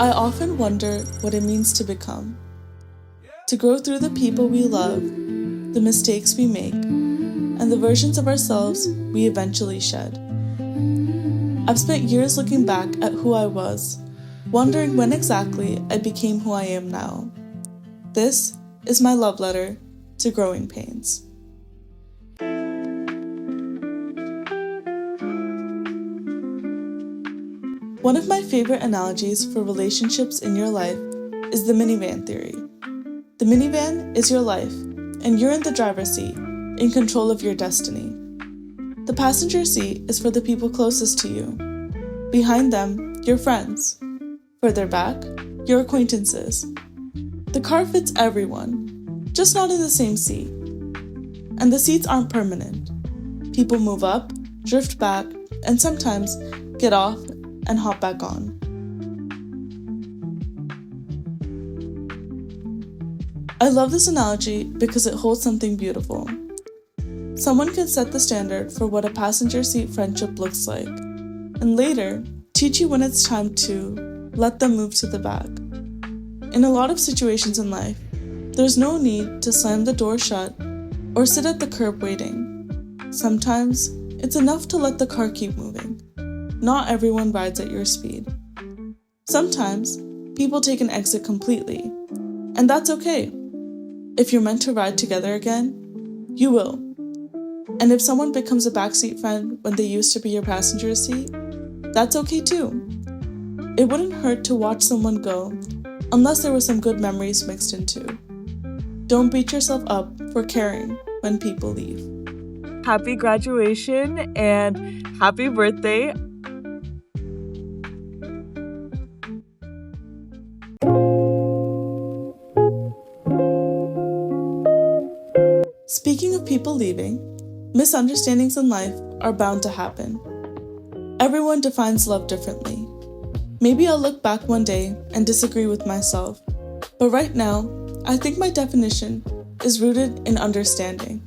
I often wonder what it means to become. To grow through the people we love, the mistakes we make, and the versions of ourselves we eventually shed. I've spent years looking back at who I was, wondering when exactly I became who I am now. This is my love letter to growing pains. One of my favorite analogies for relationships in your life is the minivan theory. The minivan is your life, and you're in the driver's seat, in control of your destiny. The passenger seat is for the people closest to you. Behind them, your friends. Further back, your acquaintances. The car fits everyone, just not in the same seat. And the seats aren't permanent. People move up, drift back, and sometimes get off and hop back on. I love this analogy because it holds something beautiful. Someone can set the standard for what a passenger seat friendship looks like, and later teach you when it's time to let them move to the back. In a lot of situations in life, there's no need to slam the door shut or sit at the curb waiting. Sometimes it's enough to let the car keep moving. Not everyone rides at your speed. Sometimes people take an exit completely, and that's okay. If you're meant to ride together again, you will. And if someone becomes a backseat friend when they used to be your passenger seat, that's okay too. It wouldn't hurt to watch someone go, unless there were some good memories mixed in too. Don't beat yourself up for caring when people leave. Happy graduation and happy birthday. Speaking of people leaving, misunderstandings in life are bound to happen. Everyone defines love differently. Maybe I'll look back one day and disagree with myself, but right now, I think my definition is rooted in understanding.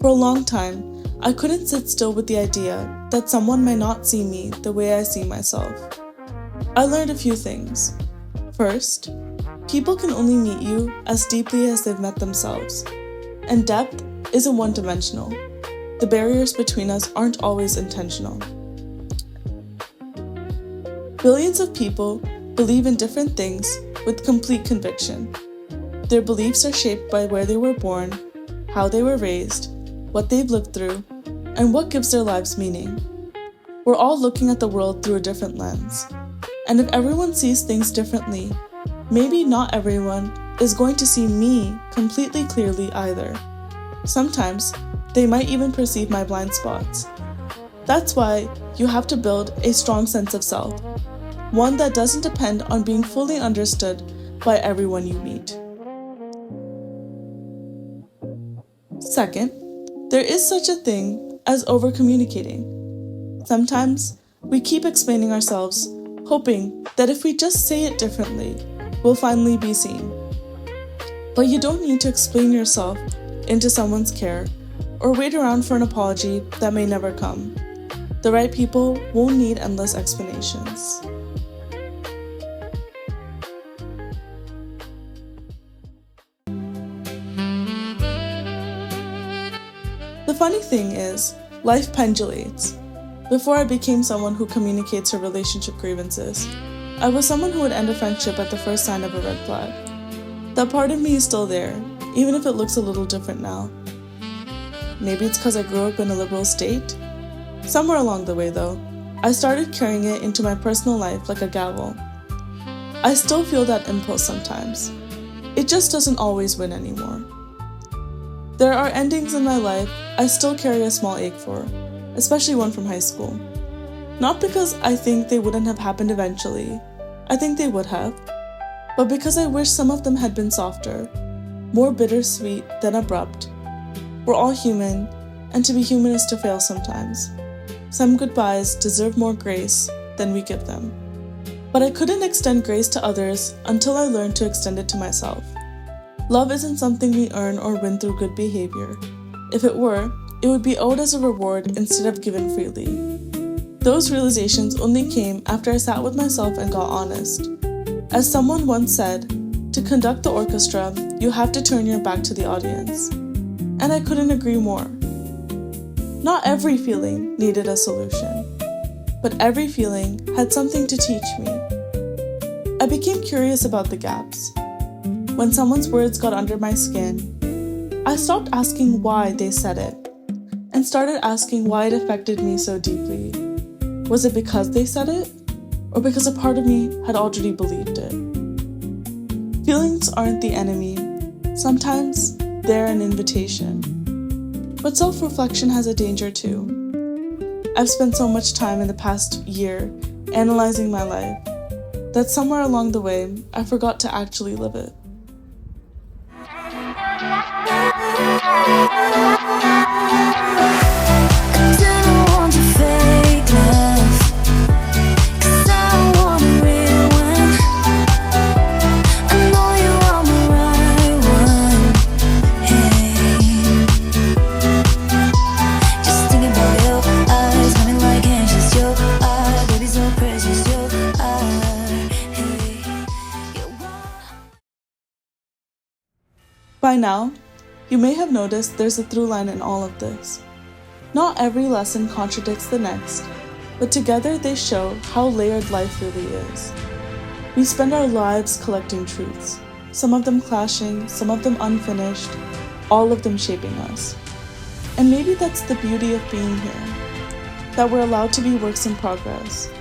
For a long time, I couldn't sit still with the idea that someone may not see me the way I see myself. I learned a few things. First, people can only meet you as deeply as they've met themselves. And depth isn't one-dimensional. The barriers between us aren't always intentional. Billions of people believe in different things with complete conviction. Their beliefs are shaped by where they were born, how they were raised, what they've lived through, and what gives their lives meaning. We're all looking at the world through a different lens. And if everyone sees things differently, maybe not everyone is going to see me completely clearly either. Sometimes, they might even perceive my blind spots. That's why you have to build a strong sense of self, one that doesn't depend on being fully understood by everyone you meet. Second, there is such a thing as over-communicating. Sometimes, we keep explaining ourselves, hoping that if we just say it differently, we'll finally be seen. But you don't need to explain yourself into someone's care or wait around for an apology that may never come. The right people won't need endless explanations. The funny thing is, life pendulates. Before I became someone who communicates her relationship grievances, I was someone who would end a friendship at the first sign of a red flag. That part of me is still there, even if it looks a little different now. Maybe it's because I grew up in a liberal state? Somewhere along the way though, I started carrying it into my personal life like a gavel. I still feel that impulse sometimes. It just doesn't always win anymore. There are endings in my life I still carry a small ache for, especially one from high school. Not because I think they wouldn't have happened eventually, I think they would have, but because I wish some of them had been softer, more bittersweet than abrupt. We're all human, and to be human is to fail sometimes. Some goodbyes deserve more grace than we give them. But I couldn't extend grace to others until I learned to extend it to myself. Love isn't something we earn or win through good behavior. If it were, it would be owed as a reward instead of given freely. Those realizations only came after I sat with myself and got honest. As someone once said, to conduct the orchestra, you have to turn your back to the audience. And I couldn't agree more. Not every feeling needed a solution, but every feeling had something to teach me. I became curious about the gaps. When someone's words got under my skin, I stopped asking why they said it and started asking why it affected me so deeply. Was it because they said it, or because a part of me had already believed it? Feelings aren't the enemy. Sometimes they're an invitation. But self-reflection has a danger too. I've spent so much time in the past year analyzing my life that somewhere along the way, I forgot to actually live it. By now, you may have noticed there's a through line in all of this. Not every lesson contradicts the next, but together they show how layered life really is. We spend our lives collecting truths, some of them clashing, some of them unfinished, all of them shaping us. And maybe that's the beauty of being here, that we're allowed to be works in progress,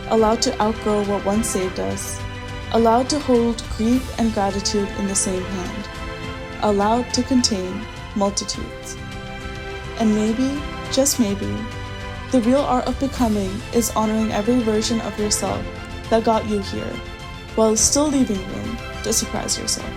allowed to outgrow what once saved us, allowed to hold grief and gratitude in the same hand, allowed to contain multitudes. And maybe, just maybe, the real art of becoming is honoring every version of yourself that got you here, while still leaving room to surprise yourself.